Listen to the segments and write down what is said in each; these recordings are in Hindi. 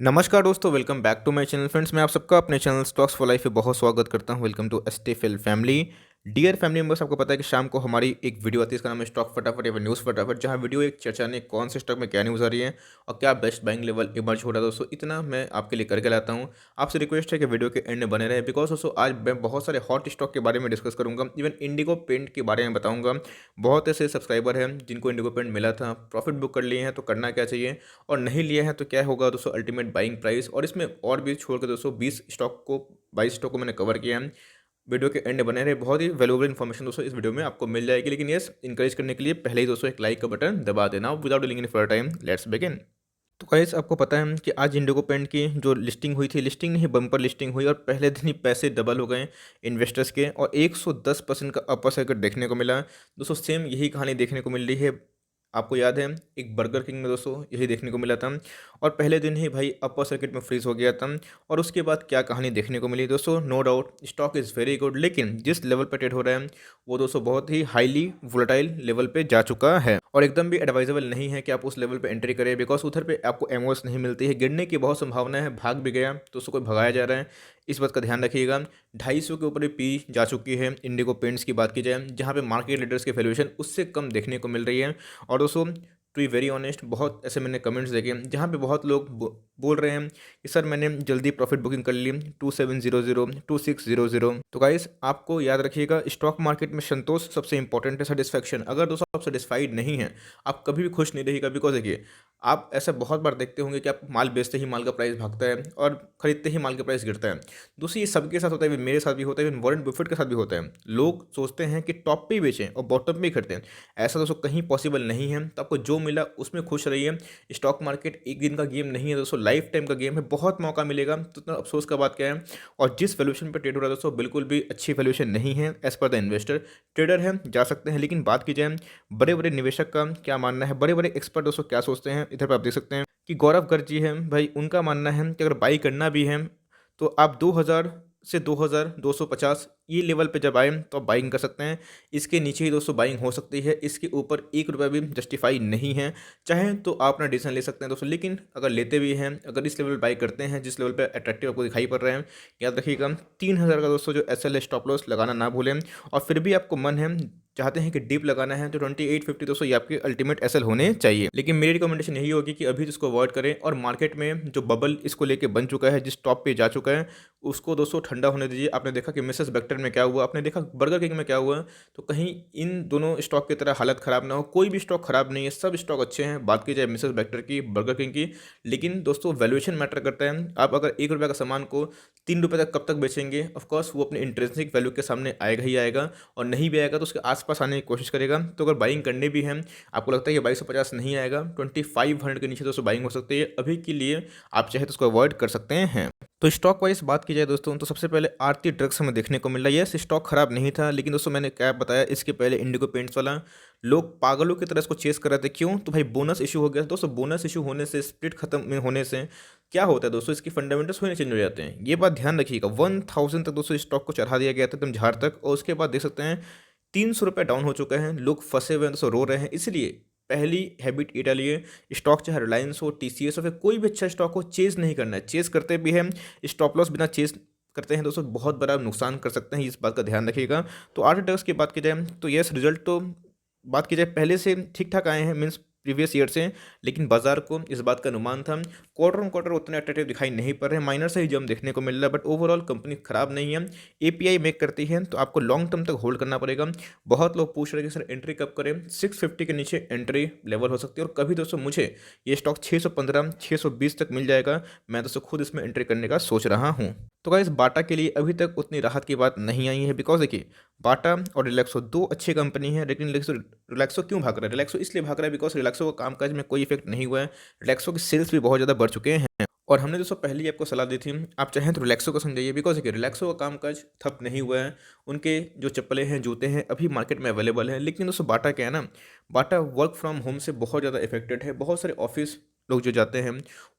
नमस्कार दोस्तों, welcome back to my channel. Friends, मैं आप सबका अपने चैनल स्टॉक्स फॉर लाइफ पे बहुत स्वागत करता हूं। Welcome to STFL family. Dear family members, आपको पता है कि शाम को हमारी एक वीडियो आती है, इसका नाम है स्टॉक फटाफट या न्यूज़ फटाफट, जहां वीडियो एक चर्चा ने कौन से स्टॉक में क्या न्यूज़ आ रही है और क्या बेस्ट बाइंग लेवल इमर्ज हो रहा है। दोस्तों, इतना मैं आपके लिए करके लाता हूँ। आपसे रिक्वेस्ट है कि वीडियो के एंड में बने रहे, बिकॉज दोस्तों आज मैं बहुत सारे हॉट स्टॉक के बारे में डिस्कस करूंगा। इवन इंडिगो पेंट के बारे में बताऊंगा। बहुत ऐसे सब्सक्राइबर हैं जिनको इंडिगो पेंट मिला था, प्रॉफिट बुक कर लिए हैं, तो करना क्या चाहिए, और नहीं लिया है तो क्या होगा दोस्तों अल्टीमेट बाइंग प्राइस। और इसमें और भी छोड़ के दोस्तों 22 स्टॉक को मैंने कवर किया है। वीडियो के एंड बने रहे, बहुत ही वैल्यूएबल इन्फॉर्मेशन दोस्तों इस वीडियो में आपको मिल जाएगी। लेकिन यस, इंकरेज करने के लिए पहले ही दोस्तों एक लाइक का बटन दबा देना। Without dealing in for time, let's begin. तो गाइस, आपको पता है कि आज इंडिगो पेंट की जो लिस्टिंग हुई थी, लिस्टिंग नहीं बम्पर लिस्टिंग हुई, और पहले दिन ही पैसे डबल हो गए इन्वेस्टर्स के, और 110% का अपर सर्किट देखने को मिला। दोस्तों सेम यही कहानी देखने को मिल रही है। आपको याद है एक बर्गर किंग में दोस्तों यही देखने को मिला था, और पहले दिन ही भाई अपर सर्किट में फ्रीज हो गया था। और उसके बाद क्या कहानी देखने को मिली दोस्तों, no doubt stock is very good, लेकिन जिस लेवल पर ट्रेड हो रहा है वो दोस्तों बहुत ही हाईली वोलेटाइल लेवल पे जा चुका है, और एकदम भी एडवाइजेबल नहीं है कि आप उस लेवल पे एंट्री करें, बिकॉज उधर पे आपको एमओएस नहीं मिलती है। गिरने की बहुत संभावना है, भाग भी गया तो उसको कोई भगाया जा रहा है, इस बात का ध्यान रखिएगा। 250 के ऊपर भी पी जा चुकी है इंडिगो पेंट्स की बात की जाए, जहाँ पे मार्केट लीडर्स की वैल्यूएशन उससे कम देखने को मिल रही है। और दोस्तों टू बी वेरी ऑनेस्ट, बहुत ऐसे मैंने कमेंट्स देखे जहाँ पे बहुत लोग बोल रहे हैं कि सर मैंने जल्दी प्रॉफिट बुकिंग कर ली 2700 2600। तो गाइस, आपको याद रखिएगा स्टॉक मार्केट में संतोष सबसे इंपॉर्टेंट है, सेटिस्फैक्शन। अगर दोस्तों आप सेटिस्फाइड नहीं हैं, आप कभी भी खुश नहीं रहिएगा। बिकॉज देखिए, आप ऐसा बहुत बार देखते होंगे कि आप माल बेचते ही माल का प्राइस भागता है और खरीदते ही माल का प्राइस गिरता है। दोस्तों ये सबके साथ होता है, मेरे साथ भी होता है, वॉरेन बफेट के साथ भी होता है। लोग सोचते हैं कि टॉप पे ही बेचें और बॉटम पे ही खरीदें। ऐसा दोस्तों कहीं पॉसिबल नहीं है। तो आपको जो मिला उसमें खुश रहिए। स्टॉक मार्केट एक दिन का गेम नहीं है दोस्तों, लाइफ टाइम का गेम है। बहुत मौका मिलेगा तो इतना अफसोस का बात क्या है। और जिस वैल्यूएशन पे ट्रेड हो रहा है दोस्तों, बिल्कुल भी अच्छी वैल्यूएशन नहीं है as per the investor. Trader है जा सकते हैं, लेकिन बात की जाए बड़े बड़े निवेशक का क्या मानना है, बड़े बड़े एक्सपर्ट दोस्तों क्या सोचते हैं, इधर पर आप देख सकते हैं कि गौरव गर्ग जी हैं भाई। उनका मानना है कि अगर बाई करना भी है तो आप 2000 से 2250 ये लेवल पे जब आए तो आप बाइंग कर सकते हैं। इसके नीचे ही दोस्तों बाइंग हो सकती है, इसके ऊपर ₹1 भी जस्टिफाई नहीं है। चाहे तो आप अपना डिसीजन ले सकते हैं दोस्तों, लेकिन अगर लेते भी हैं, अगर इस लेवल बाई करते हैं जिस लेवल पे अट्रैक्टिव आपको दिखाई पड़ रहे हैं, याद रखिएगा 3000 का दोस्तों जो एसएल स्टॉप लॉस लगाना ना भूलें। और फिर भी आपको मन है, चाहते हैं कि डीप लगाना है, तो 2850 दोस्तों ये आपके अल्टीमेट एसएल होने चाहिए। लेकिन मेरी रिकमेंडेशन यही होगी कि अभी तो इसको अवॉइड करें, और मार्केट में जो बबल इसको लेके बन चुका है, जिस टॉप पे जा चुका है, उसको दोस्तों ठंडा होने दीजिए। आपने देखा कि मिसेस बेक्टर में क्या हुआ, आपने देखा बर्गर किंग में क्या हुआ। तो कहीं इन दोनों स्टॉक की तरह हालत खराब ना हो। कोई भी स्टॉक खराब नहीं है, सब स्टॉक अच्छे हैं। बात की जाए मिसेस बेक्टर की, बर्गर किंग की, लेकिन दोस्तों वैल्यूएशन मैटर करता है। आप अगर ₹1 का सामान को ₹3 तक कब तक बेचेंगे, ऑफकोर्स वो अपने इंट्रिंसिक वैल्यू के सामने आएगा ही आएगा, और नहीं भी आएगा तो उसके आसपास आने की कोशिश करेगा। तो अगर बाइंग करने भी हैं, आपको लगता है कि 2250 नहीं आएगा, 2500 के नीचे दोस्तों बाइंग हो सकती है। अभी के लिए आप चाहे तो उसको अवॉइड कर सकते हैं। तो स्टॉक वाइज बात की जाए दोस्तों, तो सबसे पहले आरती ड्रग्स हमें देखने को मिल रहा है। यस, स्टॉक खराब नहीं था, लेकिन दोस्तों मैंने क्या बताया इसके पहले, इंडिगो पेंट्स वाला लोग पागलों की तरह इसको चेस कर रहे थे। क्यों? तो भाई बोनस इशू हो गया दोस्तों। बोनस इशू होने से, स्प्लिट खत्म में होने से क्या होता है दोस्तों, इसकी फंडामेंटल्स होने चेंज हो जाते हैं। ये बात ध्यान रखिएगा। 1000 तक दोस्तों स्टॉक को चढ़ा दिया गया था एकदम झाड़ तक, और उसके बाद देख सकते हैं ₹300 डाउन हो चुका है। लोग फंसे हुए हैं दोस्तों, रो रहे हैं। इसलिए पहली हैबिट ये डालिए, स्टॉक चाहे रिलायंस हो, टीसीएस हो, फिर कोई भी अच्छा स्टॉक हो, चेज नहीं करना है। चेज करते भी हैं, स्टॉप लॉस बिना चेज करते हैं दोस्तों, बहुत बड़ा नुकसान कर सकते हैं। इस बात का ध्यान रखिएगा। तो आरटीडक्स की बात की जाए तो यस, रिजल्ट तो बात की जाए पहले से ठीक ठाक आए हैं, मीन्स प्रीवियस ईयर से, लेकिन बाजार को इस बात का अनुमान था। क्वार्टर ऑन क्वार्टर उतने अट्रैक्टिव दिखाई नहीं पड़ रहे, माइनर से ही जम देखने को मिल रहा है, बट ओवरऑल कंपनी खराब नहीं है। एपीआई मेक करती है, तो आपको लॉन्ग टर्म तक होल्ड करना पड़ेगा। बहुत लोग पूछ रहे हैं कि सर एंट्री कब करें। 650 के नीचे एंट्री लेवल हो सकती है, और कभी दोस्तों मुझे ये स्टॉक 615 620 तक मिल जाएगा। मैं दोस्तों खुद इसमें एंट्री करने का सोच रहा हूँ। तो गाइस, बाटा के लिए अभी तक उतनी राहत की बात नहीं आई है, बिकॉज देखिए बाटा और रिलैक्सो दो अच्छी कंपनी है, लेकिन रिलैक्सो क्यों भाग रहा है? रिलैक्सो इसलिए भाग रहा है बिकॉज रिलैक्सो का कामकाज में कोई इफेक्ट नहीं हुआ है। रिलैक्सो के सेल्स भी बहुत ज़्यादा बढ़ चुके हैं, और हमने दोस्तों पहले ही आपको सलाह दी थी, आप चाहें तो रिलैक्सो को समझाइए। बिकॉज देखिए रिलैक्सो का कामकाज ठप नहीं हुआ है। उनके जो चप्पलें हैं, जूते हैं, अभी मार्केट में अवेलेबल है। लेकिन दोस्तों बाटा क्या है ना, बाटा वर्क फ्रॉम होम से बहुत ज़्यादा इफेक्टेड है। बहुत सारे ऑफिस लोग जो जाते हैं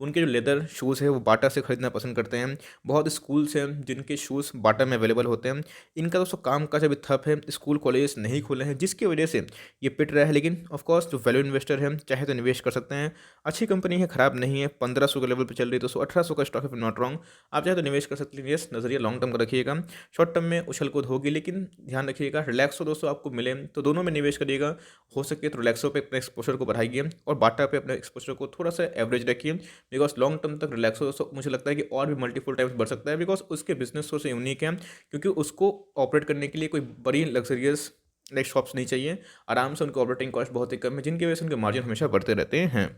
उनके जो लेदर शूज़ है वो बाटा से ख़रीदना पसंद करते हैं। बहुत स्कूल्स हैं जिनके शूज़ बाटा में अवेलेबल होते हैं। इनका दोस्तों काम काज अभी ठप है, स्कूल कॉलेज नहीं खुले हैं, जिसकी वजह से ये पिट रहा है। लेकिन ऑफ कोर्स जो वैल्यू इन्वेस्टर है चाहे तो निवेश कर सकते हैं। अच्छी कंपनी है, ख़राब नहीं है, 1500 के लेवल पे चल रही है दोस्तों, 1800 का स्टॉक है नॉट रॉन्ग। आप चाहे तो निवेश कर सकते हैं। यस, नज़रिया लॉन्ग टर्म का रखिएगा, शॉर्ट टर्म में उछल कूद होगी, लेकिन ध्यान रखिएगा रिलैक्सो दोस्तों आपको मिले तो दोनों में निवेश करिएगा। हो सके तो रिलैक्सो पे अपने एक्सपोजर को बढ़ाइए और बाटा पे अपने एक्सपोजर को थोड़ा सा एवरेज रखिए, बिकॉज लॉन्ग टर्म तक रिलैक्सो दोस्तों मुझे लगता है कि और भी मल्टीपल टाइम्स बढ़ सकता है, बिकॉज उसके बिजनेस सोर्स यूनिक है, क्योंकि उसको ऑपरेट करने के लिए कोई बड़ी लग्जरियस लाइक शॉप्स नहीं चाहिए। आराम से उनके ऑपरेटिंग कॉस्ट बहुत ही कम है, जिनकी वजह से उनके मार्जिन हमेशा बढ़ते रहते हैं।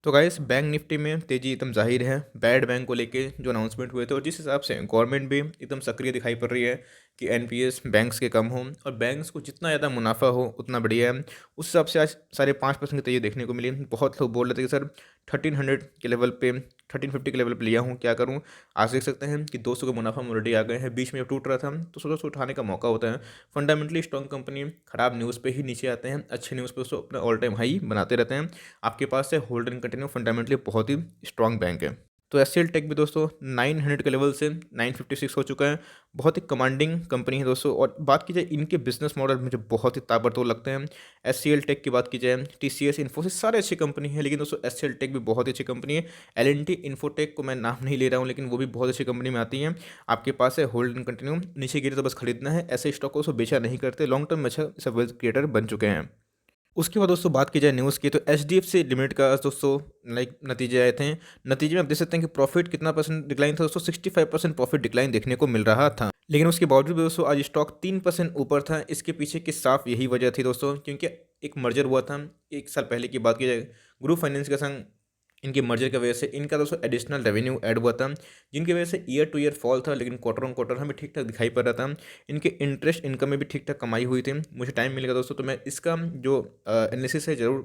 तो गाइस बैंक निफ्टी में तेजी एकदम जाहिर है बैड बैंक को लेके जो अनाउंसमेंट हुए थे, और जिस हिसाब से गवर्नमेंट भी एकदम सक्रिय दिखाई पड़ रही है कि एनपीएस बैंक्स के कम हो और बैंक्स को जितना ज़्यादा मुनाफा हो उतना बढ़िया है, उस हिसाब से आज 5.5% की तेजी देखने को मिली। बहुत लोग बोल रहे थे कि सर 1300 के लेवल पे 1350 के लेवल पे लिया हूँ, क्या करूँ। आज देख सकते हैं कि 200 का मुनाफा में ऑलरेडी आ गए हैं। बीच में जब टूट रहा था तो सोचो सो उठाने का मौका होता है। फंडामेंटली स्ट्रॉन्ग कंपनी खराब न्यूज़ पे ही नीचे आते हैं, अच्छे न्यूज़ पे उसको अपना ऑल टाइम हाई बनाते रहते हैं। आपके पास से होल्ड एंड कंटिन्यू फंडामेंटली बहुत ही स्ट्रॉन्ग बैंक है। तो एचसीएल टेक भी दोस्तों 900 के लेवल से 956 हो चुका है। बहुत ही कमांडिंग कंपनी है दोस्तों, और बात की जाए इनके बिजनेस मॉडल मुझे बहुत ही ताबड़तोड़ लगते हैं। एचसीएल टेक की बात की जाए, टीसीएस, इन्फोसिस सारे अच्छी कंपनी है, लेकिन दोस्तों एचसीएल टेक भी बहुत ही अच्छी कंपनी है। एलएनटी इन्फोटेक को मैं नाम नहीं ले रहा हूँ, लेकिन वो भी बहुत अच्छी कंपनी में आती है। आपके पास है होल्ड एंड कंटिन्यू, नीचे गिरे तो बस खरीदना है। ऐसे स्टॉक को बेचा नहीं करते, लॉन्ग टर्म में अच्छा वेल्थ क्रिएटर बन चुके हैं। उसके बाद दोस्तों बात की जाए न्यूज़ की, तो एचडीएफसी लिमिटेड का दोस्तों लाइक नतीजे आए थे। नतीजे में आप देख सकते हैं कि प्रॉफिट कितना परसेंट डिक्लाइन था दोस्तों, 65% प्रॉफिट डिक्लाइन देखने को मिल रहा था। लेकिन उसके बावजूद भी दोस्तों आज स्टॉक 3% ऊपर था। इसके पीछे की साफ यही वजह थी दोस्तों, क्योंकि एक मर्जर हुआ था 1 साल पहले की बात की जाए ग्रुप फाइनेंस के संग। इनके मर्जर की वजह से इनका दोस्तों एडिशनल रेवेन्यू ऐड हुआ था, जिनकी वजह से ईयर टू ईयर फॉल था, लेकिन क्वार्टर ऑन क्वार्टर हमें ठीक ठाक दिखाई पड़ रहा था। इनके इंटरेस्ट इनकम में भी ठीक ठाक कमाई हुई थी। मुझे टाइम मिलेगा दोस्तों तो मैं इसका जो एनालिसिस है ज़रूर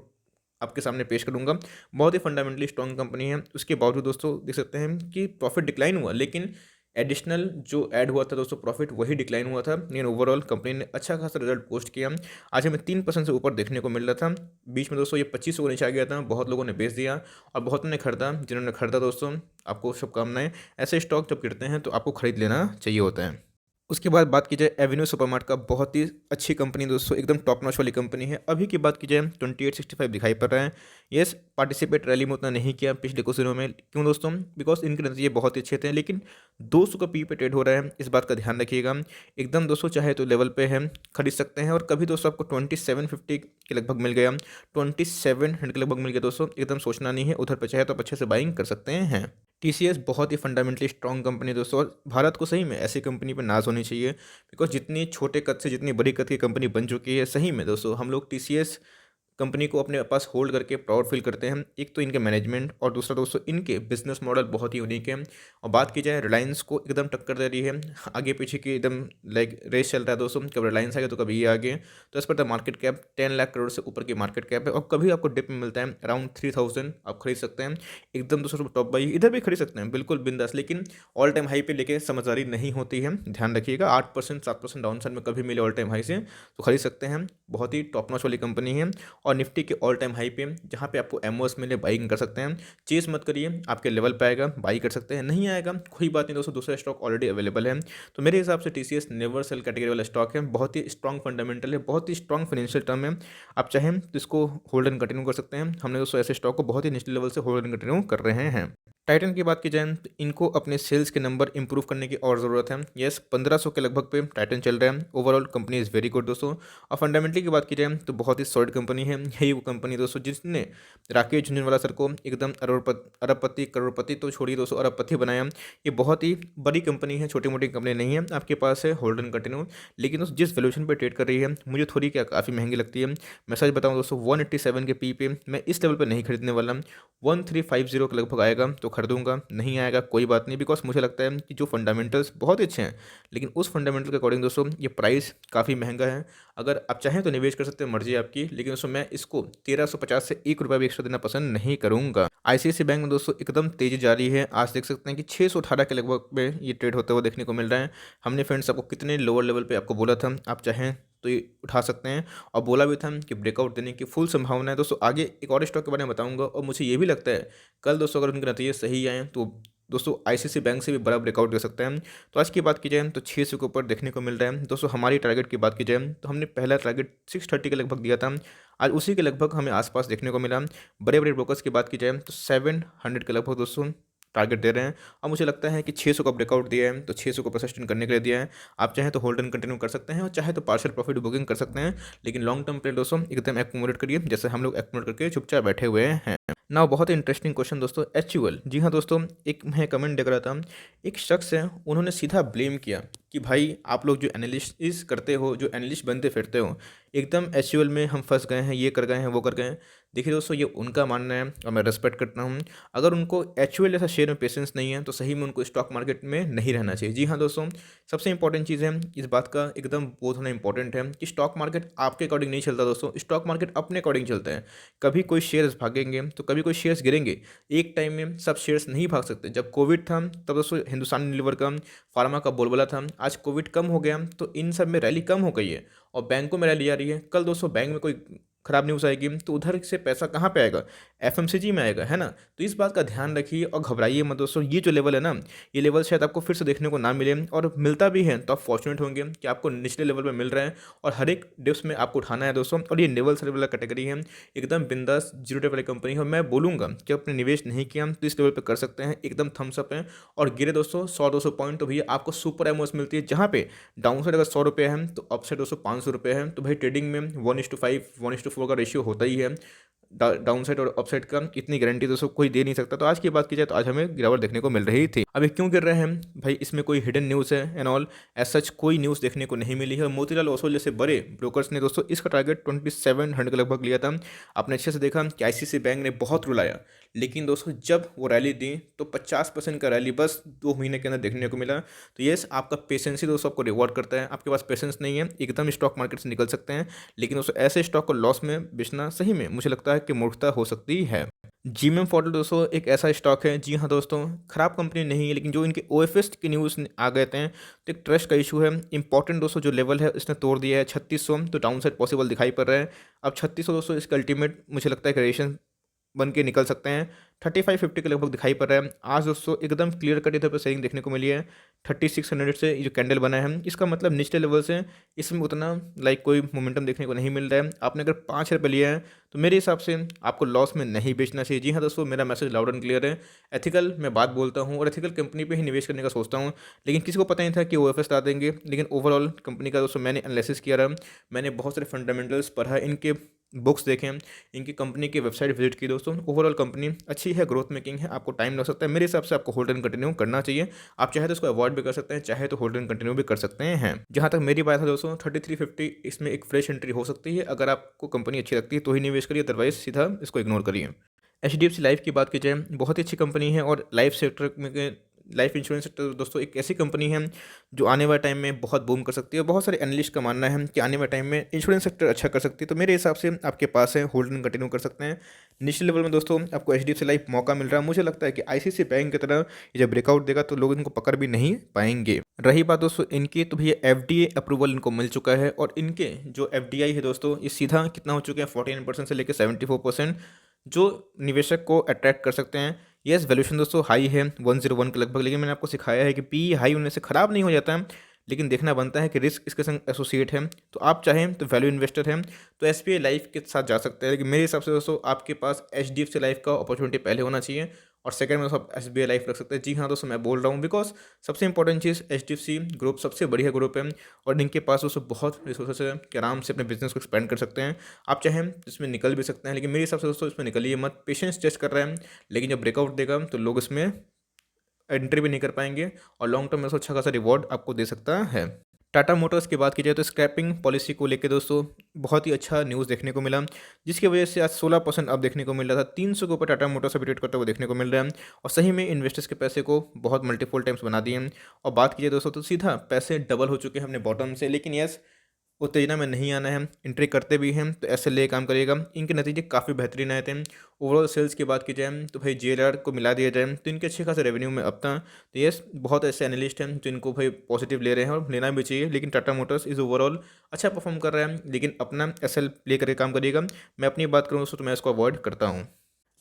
आपके सामने पेश करूंगा। बहुत ही फंडामेंटली स्ट्रॉन्ग कंपनी है, उसके बावजूद दोस्तों देख सकते हैं कि प्रॉफिट डिक्लाइन हुआ, लेकिन एडिशनल जो ऐड हुआ था दोस्तों प्रॉफिट वही डिक्लाइन हुआ था। लेकिन ओवरऑल कंपनी ने अच्छा खासा रिजल्ट पोस्ट किया। आज हमें 3% से ऊपर देखने को मिल रहा था। बीच में दोस्तों ये 2500 को नीचे आ गया था, बहुत लोगों ने बेच दिया और बहुतों ने खरीदा। जिन्होंने खरीदा दोस्तों आपको शुभकामनाएं। ऐसे स्टॉक जब गिरते हैं तो आपको खरीद लेना चाहिए होता है। उसके बाद बात की जाए एवेन्यू सुपरमार्ट का, बहुत ही अच्छी कंपनी दोस्तों, एकदम टॉप नॉच वाली कंपनी है। अभी की बात की जाए 2865 दिखाई पड़ रहा है। यस, पार्टिसिपेट रैली में उतना नहीं किया पिछले कुछ दिनों में। क्यों दोस्तों? बिकॉज इनके नतीजे बहुत ही अच्छे थे, लेकिन 200 का पी पे ट्रेड हो रहा है, इस बात का ध्यान रखिएगा। एकदम दोस्तों चाहे तो लेवल पे है, खरीद सकते हैं। और कभी दोस्तों आपको 2750 के लगभग मिल गया, 2700 के लगभग मिल गया दोस्तों, एकदम सोचना नहीं है, उधर पे चाहे तो आप अच्छे से बाइंग कर सकते हैं। टीसीएस बहुत ही फंडामेंटली स्ट्रॉन्ग कंपनी दोस्तों, और भारत को सही में ऐसी कंपनी पर नाज होनी चाहिए। बिकॉज जितनी छोटे कद से जितनी बड़ी कद की कंपनी बन चुकी है, सही में दोस्तों हम लोग टीसीएस कंपनी को अपने पास होल्ड करके प्राउड फील करते हैं। एक तो इनके मैनेजमेंट और दूसरा दोस्तों इनके बिजनेस मॉडल बहुत ही यूनिक है। और बात की जाए रिलायंस को एकदम टक्कर दे रही है, आगे पीछे की एकदम लाइक रेस चल रहा है दोस्तों। कभी रिलायंस आ गया तो कभी ये आ गए। तो इस पर the market cap 10 lakh crore से ऊपर की मार्केट कैप है, और कभी आपको डिप में मिलता है अराउंड 3000, आप खरीद सकते हैं। एकदम दोस्तों टॉप बाई इधर भी खरीद सकते हैं बिल्कुल बिंदास, लेकिन ऑल टाइम हाई पे लेके समझदारी नहीं होती है, ध्यान रखिएगा। 8% 7% डाउन साइड में कभी मिले ऑल टाइम हाई से तो खरीद सकते हैं। बहुत ही टॉप नॉच वाली कंपनी है। और निफ्टी के ऑल टाइम हाई पे जहाँ पे आपको एमओएस मिले बाइंग कर सकते हैं। चेस मत करिए, आपके लेवल पे आएगा बाई कर सकते हैं, नहीं आएगा कोई बात नहीं दोस्तों, दूसरा स्टॉक ऑलरेडी अवेलेबल है। तो मेरे हिसाब से टीसीएस नेवर सेल कैटेगरी वाला स्टॉक है, बहुत ही स्ट्रॉन्ग फंडामेंटल है, बहुत ही स्ट्रॉन्ग फाइनेंशियल टर्म है। आप चाहें तो इसको होल्ड एंड कंटिन्यू कर सकते हैं। हमने दोस्तों ऐसे स्टॉक को बहुत ही निचले लेवल से होल्ड एंड कंटिन्यू कर रहे हैं। टाइटन की बात की जाए तो इनको अपने सेल्स के नंबर इंप्रूव करने की और ज़रूरत है। यस, 1500 के लगभग पे टाइटन चल रहा है। Overall company is very good दोस्तों। और फंडामेंटली की बात की जाए तो बहुत ही सॉलिड कंपनी है। यही वो कंपनी दोस्तों जिसने राकेश झुनझुनवाला सर को एकदम अरबपति करोड़पति तो छोड़िए दोस्तों, अरबपति बनाया। ये बहुत ही बड़ी कंपनी है, छोटी मोटी कंपनी नहीं है। आपके पास है होल्ड एंड कंटिन्यू, लेकिन दोस्तों जिस वैल्यूएशन पे ट्रेड कर रही है मुझे थोड़ी क्या काफ़ी महंगी लगती है। मैं सच बताऊँ दोस्तों 187 के पी पे मैं इस लेवल पर नहीं खरीदने वाला। 1350 के लगभग आएगा तो खरीदूंगा, नहीं आएगा कोई बात नहीं। बिकॉज मुझे लगता है कि जो फंडामेंटल्स बहुत ही अच्छे हैं, लेकिन उस फंडामेंटल के अकॉर्डिंग दोस्तों ये प्राइस काफ़ी महंगा है। अगर आप चाहें तो निवेश कर सकते हैं, मर्जी आपकी, लेकिन दोस्तों मैं इसको 1350 से ₹1 भी एक्स्ट्रा देना पसंद नहीं करूंगा। आईसीआईसी बैंक में दोस्तों एकदम तेजी जारी है। आज देख सकते हैं कि 618 के लगभग में ये ट्रेड होते हुए देखने को मिल रहा है। हमने फ्रेंड्स आपको कितने लोअर लेवल पे आपको बोला था, आप चाहें तो ये उठा सकते हैं। और बोला भी था कि ब्रेकआउट देने की फुल संभावना है दोस्तों। आगे एक और स्टॉक के बारे में बताऊंगा, और मुझे ये भी लगता है कल दोस्तों अगर उनके नतीजे सही आए तो दोस्तों आईसीसी बैंक से भी बड़ा ब्रेकआउट दे सकते हैं। तो आज की बात की जाए तो 600 के ऊपर देखने को मिल रहा है दोस्तों। हमारी टारगेट की बात की जाए तो हमने पहला टारगेट 630 के लगभग दिया था, आज उसी के लगभग हमें आसपास देखने को मिला। बड़े बड़े ब्रोकर्स की बात की जाए तो 700 के लगभग दोस्तों टारगेट दे रहे हैं, और मुझे लगता है कि 600 का ब्रेकआउट दिया है तो 600 को परसिस्टेंट करने के लिए दिया है। आप चाहे तो होल्ड एंड कंटिन्यू कर सकते हैं, और चाहे तो पार्शियल प्रॉफिट बुकिंग कर सकते हैं, लेकिन लॉन्ग टर्म पे दोस्तों एकदम एक्यूमुलेट करिए, जैसे हम लोग एक्यूमुलेट करके चुपचाप बैठे हुए हैं ना। बहुत ही इंटरेस्टिंग क्वेश्चन दोस्तों, एचयूएल। जी हाँ दोस्तों, एक मैं कमेंट देख रहा था, एक शख्स है उन्होंने सीधा ब्लेम किया कि भाई आप लोग जो एनालिसिस करते हो, जो एनालिस्ट बनते फिरते हो, एकदम एचयूएल में हम फंस गए हैं, ये कर गए हैं, वो कर गए हैं। देखिए दोस्तों, ये उनका मानना है और मैं रेस्पेक्ट करता हूँ। अगर उनको एचयूएल जैसा शेयर में पेशेंस नहीं है तो सही में उनको स्टॉक मार्केट में नहीं रहना चाहिए। जी हाँ दोस्तों, सबसे इंपॉर्टेंट चीज़ है, इस बात का एकदम बोध होना इंपॉर्टेंट है कि स्टॉक मार्केट आपके अकॉर्डिंग नहीं चलता दोस्तों, स्टॉक मार्केट अपने अकॉर्डिंग चलता है। कभी कोई शेयर्स भागेंगे तो कभी कोई शेयर्स गिरेंगे, एक टाइम में सब शेयर्स नहीं भाग सकते। जब कोविड था तब दोस्तों हिंदुस्तान यूनिलीवर का, फार्मा का बोलबाला था। आज कोविड कम हो गया तो इन सब में रैली कम हो गई है, और बैंकों में रैली आ रही है। कल दोस्तों बैंक में कोई खराब न्यूज़ आएगी तो उधर से पैसा कहाँ पे आएगा, एफएमसीजी में आएगा, है ना। तो इस बात का ध्यान रखिए और घबराइए मत दोस्तों। ये जो लेवल है ना, ये लेवल शायद आपको फिर से देखने को ना मिले, और मिलता भी है तो आप फॉर्चुनेट होंगे कि आपको निचले लेवल में मिल रहा है, और हर एक डिप्स में आपको उठाना है दोस्तों। और ये लेवल से वाला कैटेगरी है, एकदम बिंदास जीरो डे वाली कंपनी है। मैं बोलूँगा कि आपने निवेश नहीं किया तो इस लेवल पर कर सकते हैं, एकदम थम्स अप है। और गिरे दोस्तों 100-200 पॉइंट तो भैया आपको सुपर एमओएस मिलती है, जहाँ पे डाउन साइड अगर 100 रुपये है तो अप साइड दोस्तों 500 रुपये है। तो भाई ट्रेडिंग में 1:5 1:4 का रेशियो होता ही है। डाउन साइड और अपसाइड का इतनी गारंटी दोस्तों कोई दे नहीं सकता। तो आज की बात की जाए तो आज हमें गिरावट देखने को मिल रही थी। अभी क्यों गिर रहे हैं भाई, इसमें कोई हिडन न्यूज़ है एंड ऑल, एज सच कोई न्यूज़ देखने को नहीं मिली है। मोतीलाल ओसवाल जैसे बड़े ब्रोकर्स ने दोस्तों इसका टारगेट 2700 के लगभग लिया था। आपने अच्छे से देखा कि आईसीसी बैंक ने बहुत रुलाया, लेकिन दोस्तों जब वो रैली दी तो 50% का रैली बस 2 महीने के अंदर देखने को मिला। तो येस, आपका पेशेंस ही दोस्तों आपको रिवॉर्ड करता है। आपके पास पेशेंस नहीं है, एकदम स्टॉक मार्केट से निकल सकते हैं, लेकिन दोस्तों ऐसे स्टॉक को लॉस में बेचना सही में मुझे लगता है कि मूर्खता हो सकती है। जीएमएम पोर्टल दोस्तों एक ऐसा स्टॉक है, जी हाँ दोस्तों, खराब कंपनी नहीं है, लेकिन जो इनके ओएफएस के न्यूज़ आ गए थे तो एक ट्रस्ट का इशू है। इंपॉर्टेंट दोस्तों जो लेवल है इसने तोड़ दिया है 3600, तो डाउन साइड पॉसिबल दिखाई पड़ रहा है। अब 3600 दोस्तों इसका अल्टीमेट मुझे लगता है क्रिएशन बन के निकल सकते हैं। 3550 के लगभग दिखाई पड़ रहा है। आज दोस्तों एकदम क्लियर कट इधर पर सेलिंग देखने को मिली है। 3600 से ये जो कैंडल बना है, इसका मतलब निचले लेवल से इसमें उतना कोई मोमेंटम देखने को नहीं मिल रहा है। आपने अगर 5 रुपये लिया है तो मेरे हिसाब से आपको लॉस में नहीं बेचना चाहिए। जी हाँ दोस्तों, मेरा मैसेज लाउड एंड क्लियर है। एथिकल मैं बात बोलता हूँ और एथिकल कंपनी पे ही निवेश करने का सोचता हूँ, लेकिन किसी को पता नहीं था कि ओएफएस ला देंगे। लेकिन ओवरऑल कंपनी का दोस्तों मैंने एनालिसिस किया रहा, मैंने बहुत सारे फंडामेंटल्स पढ़ा, इनके बुक्स देखें, इनकी कंपनी की वेबसाइट विजिट की दोस्तों। ओवरऑल कंपनी अच्छी है, ग्रोथ मेकिंग है। आपको टाइम लग सकता है, मेरे हिसाब से आपको होल्ड एंड कंटिन्यू करना चाहिए। आप चाहे तो इसको अवॉइड भी कर सकते हैं, चाहे तो होल्ड एंड कंटिन्यू भी कर सकते हैं। जहाँ तक मेरी बात है दोस्तों, 3350 इसमें एक फ्रेश एंट्री हो सकती है। अगर आपको कंपनी अच्छी लगती है तो ही निवेश करिए, अदरवाइज सीधा इसको इग्नोर करिए। एचडीएफसी लाइफ की बात की जाए, बहुत ही अच्छी कंपनी है, और लाइफ सेक्टर में, लाइफ इंश्योरेंस सेक्टर दोस्तों एक ऐसी कंपनी है जो आने वाले टाइम में बहुत बूम कर सकती है। बहुत सारे एनालिस्ट का मानना है कि आने वाले टाइम में इंश्योरेंस सेक्टर अच्छा कर सकती है। तो मेरे हिसाब से आपके पास है, होल्ड एंड कंटिन्यू कर सकते हैं। निचले लेवल में दोस्तों आपको एचडीएफसी लाइफ मौका मिल रहा है। मुझे लगता है कि आईसीसी बैंक की तरह ये जब ब्रेकआउट देगा तो लोग इनको पकड़ भी नहीं पाएंगे। रही बात दोस्तों इनकी, तो भैया एफडीए अप्रूवल इनको मिल चुका है, और इनके जो एफडीआई है दोस्तों ये सीधा कितना हो चुके हैं, 49% से लेकर 74%, जो निवेशक को अट्रैक्ट कर सकते हैं। यस, वैल्यूएशन दोस्तों हाई है 101 के लगभग, लेकिन मैंने आपको सिखाया है कि पी हाई होने से ख़राब नहीं हो जाता है, लेकिन देखना बनता है कि रिस्क इसके संग एसोसिएट है। तो आप चाहें तो वैल्यू इन्वेस्टर हैं तो एसबीआई लाइफ के साथ जा सकते हैं, लेकिन मेरे हिसाब से दोस्तों आपके पास एचडीएफसी लाइफ का अपॉर्चुनिटी पहले होना चाहिए, और सेकंड में दोस्तों एसबीआई लाइफ रख सकते हैं। जी हाँ दोस्तों, मैं बोल रहा हूँ बिकॉज सबसे इंपॉर्टेंट चीज़ एचडीएफसी ग्रुप सबसे बढ़िया ग्रुप है, और इनके पास दोस्तों बहुत रिसोर्सेस है कि आराम से अपने बिजनेस को एक्सपेंड कर सकते हैं। आप चाहें तो इसमें निकल भी सकते हैं, लेकिन मेरे हिसाब से दोस्तों इसमें निकलिए मत। पेशेंस टेस्ट कर रहे हैं, लेकिन जब ब्रेकआउट देगा तो लोग इसमें एंट्री भी नहीं कर पाएंगे, और लॉन्ग टर्म में दोस्तों अच्छा खासा रिवॉर्ड आपको दे सकता है। टाटा मोटर्स की बात की जाए तो स्क्रैपिंग पॉलिसी को लेकर दोस्तों बहुत ही अच्छा न्यूज़ देखने को मिला, जिसकी वजह से आज 16% अब देखने को मिल रहा था। 300 के ऊपर टाटा मोटर्स अभी ट्रेड करते हुए देखने को मिल रहा है, और सही में इन्वेस्टर्स के पैसे को बहुत मल्टीपल टाइम्स बना दिए हैं। और बात की जाए दोस्तों तो सीधा पैसे डबल हो चुके हैं अपने बॉटम से, लेकिन यस उत्तेजना में नहीं आना है, एंट्री करते भी हैं तो ऐसे ले काम करिएगा। इनके नतीजे काफ़ी बेहतरीन आए थे। ओवरऑल सेल्स की बात की जाए तो भाई जेएलआर को मिला दिया जाए तो इनके अच्छे खासे रेवेन्यू में अब तक तो ये बहुत ऐसे एनालिस्ट हैं जो इनको भाई पॉजिटिव ले रहे हैं और लेना भी चाहिए। लेकिन टाटा मोटर्स इस ओवरऑल अच्छा परफॉर्म कर रहा है, लेकिन अपना एसएल प्ले करके काम करिएगा। मैं अपनी बात करूँ तो मैं इसको अवॉइड करता हूँ।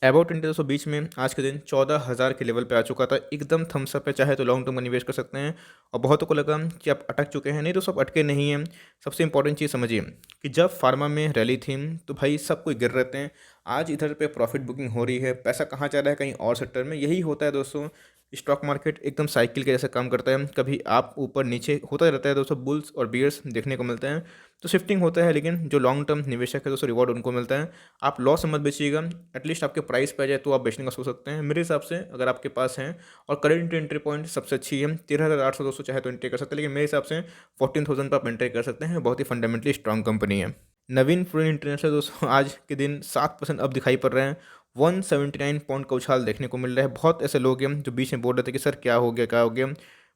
अबाउट इंडिया दोस्तों बीच में आज के दिन 14,000 के लेवल पे आ चुका था, एकदम थम्सअप पे। चाहे तो लॉन्ग टर्म में निवेश कर सकते हैं और बहुतों को लगा कि आप अटक चुके हैं, नहीं तो सब अटके नहीं हैं। सबसे इंपॉर्टेंट चीज़ समझिए कि जब फार्मा में रैली थी तो भाई सब कोई गिर रहे थे। आज इधर पे प्रॉफिट बुकिंग हो रही है, पैसा कहाँ जा रहा है कहीं और सेक्टर में। यही होता है दोस्तों, स्टॉक मार्केट एकदम साइकिल के जैसे काम करता है, कभी आप ऊपर नीचे होता रहता है दोस्तों। बुल्स और बियर्स देखने को मिलते हैं तो शिफ्टिंग होता है, लेकिन जो लॉन्ग टर्म निवेशक है दोस्तों रिवॉर्ड उनको मिलता है। आप लॉस मत बेचिएगा, एटलीस्ट आपके प्राइस पे आ जाए तो आप बेचने का सोच सकते हैं। मेरे हिसाब से अगर आपके पास है और करंट एंट्री पॉइंट सबसे अच्छी है 13,800 दोस्तों, चाहे तो एंट्री कर सकते हैं, लेकिन मेरे हिसाब से 14,000 पर आप एंट्री कर सकते हैं। बहुत ही फंडामेंटली स्ट्रॉन्ग कंपनी है। नवीन फ्लोरिन इंटरनेशनल दोस्तों आज के दिन 7% अब दिखाई पड़ रहे हैं। 179 पॉइंट का उछाल देखने को मिल रहा है। बहुत ऐसे लोग हैं जो बीच में बोल रहे थे कि सर क्या हो गया क्या हो गया।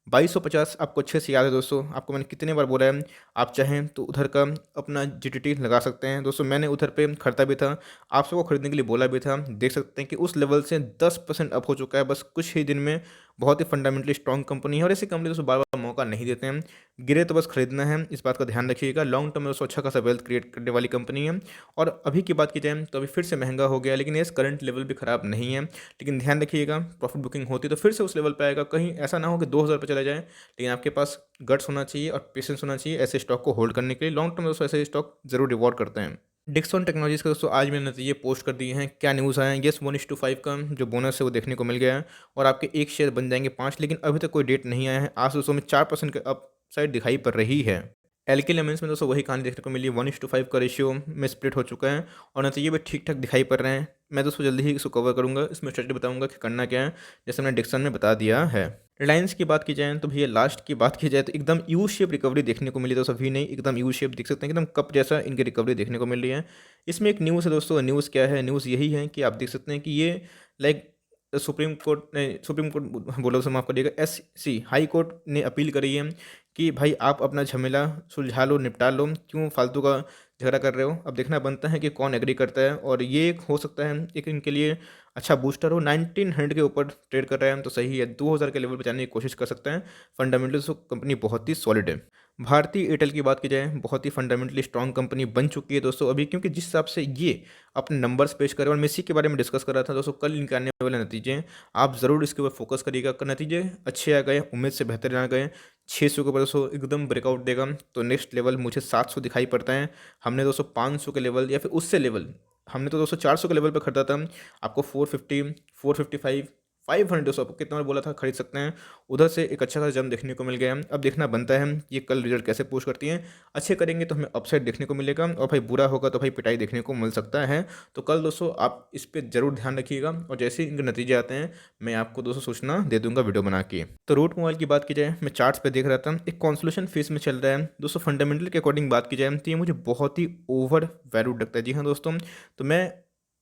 2250 आपको अच्छे से याद है दोस्तों, आपको मैंने कितने बार बोला है। आप चाहें तो उधर का अपना जीटीटी लगा सकते हैं दोस्तों। मैंने उधर पे खरीदा भी था, आप सबको खरीदने के लिए बोला भी था। देख सकते हैं कि उस लेवल से 10% अप हो चुका है बस कुछ ही दिन में। बहुत ही फंडामेंटली स्ट्रॉन्ग कंपनी है और ऐसी कंपनी दोस्तों बार बार मौका नहीं देते हैं। गिरे तो बस खरीदना है, इस बात का ध्यान रखिएगा। लॉन्ग टर्म में दोस्तों अच्छा खासा वेल्थ क्रिएट करने वाली कंपनी है। और अभी की बात की जाए तो अभी फिर से महंगा हो गया, लेकिन ये करंट लेवल भी ख़राब नहीं है। लेकिन ध्यान रखिएगा प्रॉफिट बुकिंग होती तो फिर से उस लेवल पर आएगा। कहीं ऐसा ना हो कि 2,000 पर चला जाए। लेकिन आपके पास गट्स होना चाहिए और पेशेंस होना चाहिए ऐसे स्टॉक को होल्ड करने के लिए। लॉन्ग टर्म में दोस्तों ऐसे स्टॉक जरूर रिवॉर्ड करते हैं। डिक्सन टेक्नोलॉजीज का दोस्तों आज मैंने नतीजे पोस्ट कर दिए हैं। क्या न्यूज़ आए हैं? येस 1:5 का जो बोनस है वो देखने को मिल गया है और आपके एक शेयर बन जाएंगे 5, लेकिन अभी तक कोई डेट नहीं आया है। आज दोस्तों में 4% का अप साइड दिखाई पड़ रही है। एलके लेमेंस में दोस्तों वही कहानी देखने को मिली। 1:5 का रेशियो में स्प्लिट हो चुका है और नतीजे भी ठीक ठाक दिखाई पड़ रहे हैं। मैं दोस्तों जल्दी ही इसको कवर करूंगा, इसमें स्ट्रेटजी बताऊंगा कि करना क्या है, जैसे मैंने डिक्सन में बता दिया है। रिलायंस की बात की जाए तो भैया लास्ट की बात की जाए तो एकदम यू शेप रिकवरी देखने को मिली दोस्तों। भी नहीं, एकदम यू शेप देख सकते हैं, एकदम कप जैसा इनकी रिकवरी देखने को मिल रही है। इसमें एक न्यूज़ है दोस्तों। न्यूज़ क्या है? न्यूज़ यही है कि आप देख सकते हैं कि ये लाइक सुप्रीम कोर्ट बोलो से माफ़ करिएगा, एससी हाई कोर्ट ने अपील करी है कि भाई आप अपना झमेला सुलझा लो, निपटा लो, क्यों फालतू का झगड़ा कर रहे हो। अब देखना बनता है कि कौन एग्री करता है और ये एक हो सकता है एक इनके लिए अच्छा बूस्टर हो। 1900 के ऊपर ट्रेड कर रहे हैं तो सही है, 2000 के लेवल पर जाने की कोशिश कर सकते हैं। फंडामेंटली तो कंपनी बहुत ही सॉलिड है। भारतीय एयरटेल की बात की जाए, बहुत ही फंडामेंटली स्ट्रॉन्ग कंपनी बन चुकी है दोस्तों अभी, क्योंकि जिस हिसाब से ये अपने नंबर्स पेश कर रहे हैं। और मैं इसी के बारे में डिस्कस कर रहा था दोस्तों, कल इनके आने वाले नतीजे आप ज़रूर इसके ऊपर फोकस करिएगा। नतीजे अच्छे आ गए, उम्मीद से बेहतर आ गए। 600 के ऊपर दोस्तों एकदम ब्रेकआउट देगा तो नेक्स्ट लेवल मुझे 700 दिखाई पड़ता है। हमने दोस्तों 500 के लेवल या फिर उससे लेवल, हमने तो दोस्तों 400 के लेवल पर खरीदा था। आपको 450, 455, 500 दोस्तों आपको कितना बार बोला था खरीद सकते हैं। उधर से एक अच्छा खासा जंप देखने को मिल गया है। अब देखना बनता है ये कल रिजल्ट कैसे पोस्ट करती हैं। अच्छे करेंगे तो हमें अपसाइड देखने को मिलेगा और भाई बुरा होगा तो भाई पिटाई देखने को मिल सकता है। तो कल दोस्तों आप इस पर जरूर ध्यान रखिएगा और जैसे ही इनके नतीजे आते हैं मैं आपको दोस्तों सूचना दे दूंगा वीडियो बना के। तो रूट मोबाइल की बात की जाए, मैं चार्ट्स पे देख रहा था एक कॉन्सोलेशन फेज में चल रहा है दोस्तों। फंडामेंटल के अकॉर्डिंग बात की जाए तो ये मुझे बहुत ही ओवर वैल्यूड लगता है। जी हाँ दोस्तों, तो मैं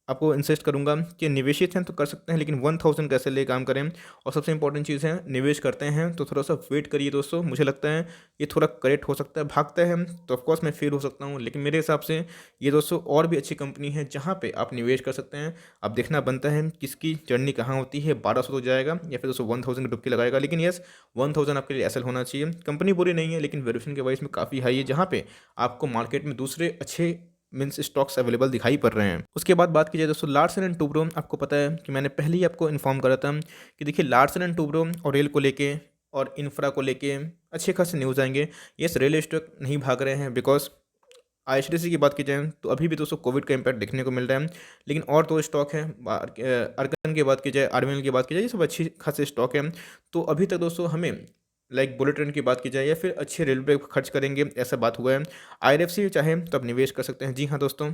आपको इंसिस्ट करूंगा कि निवेशित हैं तो कर सकते हैं, लेकिन 1000 कैसे ले काम करें। और सबसे इंपॉर्टेंट चीज़ है, निवेश करते हैं तो थोड़ा सा वेट करिए दोस्तों। मुझे लगता है ये थोड़ा करेक्ट हो सकता है। भागता है तो ऑफकोर्स मैं फेल हो सकता हूँ, लेकिन मेरे हिसाब से ये दोस्तों और भी अच्छी कंपनी है जहाँ पे आप निवेश कर सकते हैं। अब देखना बनता है किसकी जर्नी कहाँ होती है। 1200 तो जाएगा या फिर दोस्तों 1000 डुबकी लगाएगा, लेकिन यस 1000 आपके लिए एसएल होना चाहिए। कंपनी बुरी नहीं है, लेकिन वैल्यूएशन के वाइज में काफ़ी हाई है, जहाँ पे आपको मार्केट में दूसरे अच्छे मीन्स स्टॉक्स अवेलेबल दिखाई पड़ रहे हैं। उसके बाद बात की जाए दोस्तों लार्सन एंड टुब्रो, आपको पता है कि मैंने पहले ही आपको इन्फॉर्म करा था कि देखिए लार्सन एंड टुब्रो और रेल को लेके और इंफ्रा को लेके अच्छे खासे न्यूज़ आएंगे। ये रेल स्टॉक नहीं भाग रहे हैं बिकॉज आईआरसीटीसी की बात की जाए तो अभी भी दोस्तों कोविड का इम्पैक्ट देखने को मिल रहा है। लेकिन और दो स्टॉक है, अर्कन की बात की जाए, आरबीएल की बात की जाए, ये सब अच्छी खासे स्टॉक है। तो अभी तक दोस्तों हमें लाइक बुलेट ट्रेन की बात की जाए या फिर अच्छे रेलवे खर्च करेंगे ऐसा बात हुआ है। आईआरएफसी चाहे तो आप निवेश कर सकते हैं। जी हाँ दोस्तों,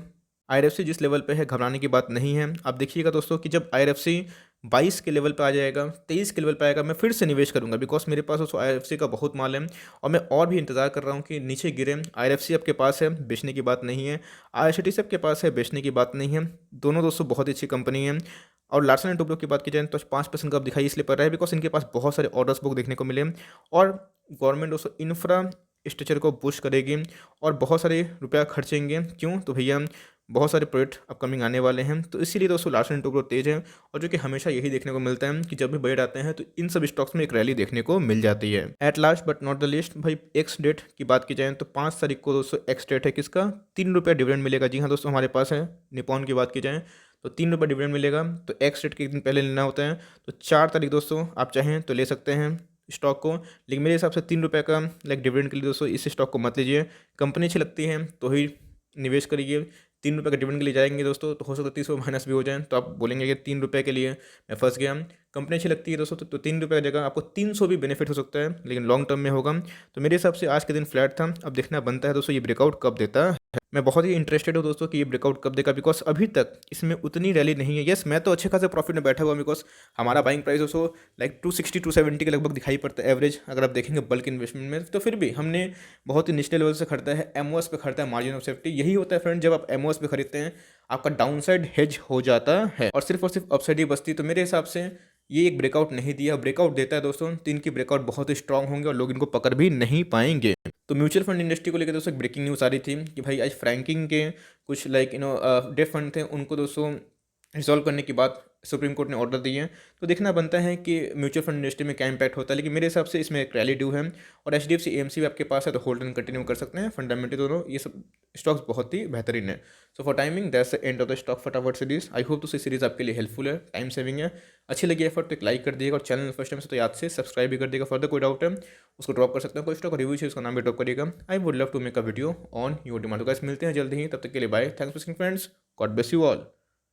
आईआरएफसी जिस लेवल पे है घबराने की बात नहीं है। आप देखिएगा दोस्तों कि जब आईआरएफसी 22 के लेवल पे आ जाएगा, 23 के लेवल पे आएगा, मैं फिर से निवेश करूंगा बिकॉज मेरे पास दोस्तों आईआरएफसी का बहुत माल है और मैं और भी इंतजार कर रहा हूँ कि नीचे गिरे। आईआरएफसी आपके पास है, बेचने की बात नहीं है। आईआरसीटीसी आपके पास है, बेचने की बात नहीं है। दोनों दोस्तों बहुत ही अच्छी कंपनी है। और लार्सन एंड टुब्रो की बात की जाए तो 5% का अब दिखाई इसलिए पड़ रहा है बिकॉज इनके पास बहुत सारे ऑर्डर्स बुक देखने को मिले और गवर्नमेंट दोस्तों इंफ्रा स्ट्रक्चर को पुश करेगी और बहुत सारे रुपया खर्चेंगे। क्यों? तो भैया बहुत सारे प्रोजेक्ट अपकमिंग आने वाले हैं, तो इसीलिए दोस्तों लास्ट एंड ग्रोथ तेज है। और जो कि हमेशा यही देखने को मिलता है कि जब भी बजट आते हैं तो इन सब स्टॉक्स में एक रैली देखने को मिल जाती है। At last but not the least भाई, एक्स डेट की बात की जाए तो 5 तारीख को दोस्तों एक्स डेट है किसका? 3 रुपये डिविडेंड मिलेगा। जी हाँ दोस्तों, हमारे पास है। निपॉन की बात की जाए तो 3 रुपये डिविडेंड मिलेगा। तो एक्स डेट के एक दिन पहले लेना होता है। तो 4 तारीख दोस्तों आप चाहें तो ले सकते हैं स्टॉक को, लेकिन मेरे हिसाब से 3 रुपये का लाइक डिविडेंड के लिए दोस्तों इस स्टॉक को मत लीजिए। कंपनी अच्छी लगती है तो ही निवेश करिए। 3 रुपये के डिविडेंड के लिए जाएंगे दोस्तों तो हो सकता है 30 रुपये माइनस भी हो जाए, तो आप बोलेंगे कि 3 रुपये के लिए मैं फंस गया। कंपनी अच्छी लगती है दोस्तों तो 3 रुपये की जगह आपको 300 भी बेनिफिट हो सकता है, लेकिन लॉन्ग टर्म में होगा। तो मेरे हिसाब से आज के दिन फ्लैट था। अब देखना बनता है दोस्तों ये ब्रेकआउट कब देता है। मैं बहुत ही इंटरेस्टेड हूँ दोस्तों कि ये ब्रेकआउट कब देगा, बिकॉज अभी तक इसमें उतनी रैली नहीं है। यस, मैं तो अच्छे खासे प्रॉफिट में बैठा हुआ, बिकॉज हमारा बाइंग प्राइस दोस्तों लाइक 260 270 के लगभग दिखाई पड़ता है एवरेज, अगर आप देखेंगे बल्क इन्वेस्टमेंट में। तो फिर भी हमने बहुत ही निचले लेवल से खरीदा है। एमओएस पे खरीदा है, मार्जिन ऑफ सेफ्टी। यही होता है फ्रेंड, जब आप एमओएस पे खरीदते हैं आपका डाउनसाइड हेज हो जाता है और सिर्फ अपसाइड ही बचती। तो मेरे हिसाब से ये एक ब्रेकआउट नहीं दिया, ब्रेकआउट देता है दोस्तों तो इनकी ब्रेकआउट बहुत ही स्ट्रांग होंगे और लोग इनको पकड़ भी नहीं पाएंगे। तो म्यूचुअल फंड इंडस्ट्री को लेकर दोस्तों एक ब्रेकिंग न्यूज़ आ रही थी कि भाई आज फ्रैंकिंग के कुछ लाइक डेट फंड थे, उनको दोस्तों रिजॉल्व करने की बात सुप्रीम कोर्ट ने ऑर्डर दिए हैं। तो देखना बनता है कि म्यूचुअल फंड इंडस्ट्री में क्या इंपैक्ट होता है, लेकिन मेरे हिसाब से इसमें एक रैली ड्यू है। और एचडीएफसी एएमसी भी आपके पास है तो होल्ड एंड कंटिन्यू कर सकते हैं। फंडामेंटली दोनों ये सब स्टॉक्स बहुत ही बेहतरीन है। So for timing that's the end of the stock फटाफट सीरीज। आई होप तो सीरीज आपके लिए हेल्पफुल है, टाइम सेविंग है। अच्छी लगी एफर्ट तो एक लाइक कर दिएगा और चैनल फर्स्ट टाइम से तो याद से सब्सक्राइब भी कर देगा। फर्दर कोई डाउट है उसको ड्रॉप कर सकते हैं, कोई स्टॉक रिव्यू है उसका नाम भी ड्रॉप करिएगा। I would love to make a video on your demand. तो गाइस मिलते हैं जल्द ही, तब तक के लिए bye. Thanks for watching friends, God bless you all.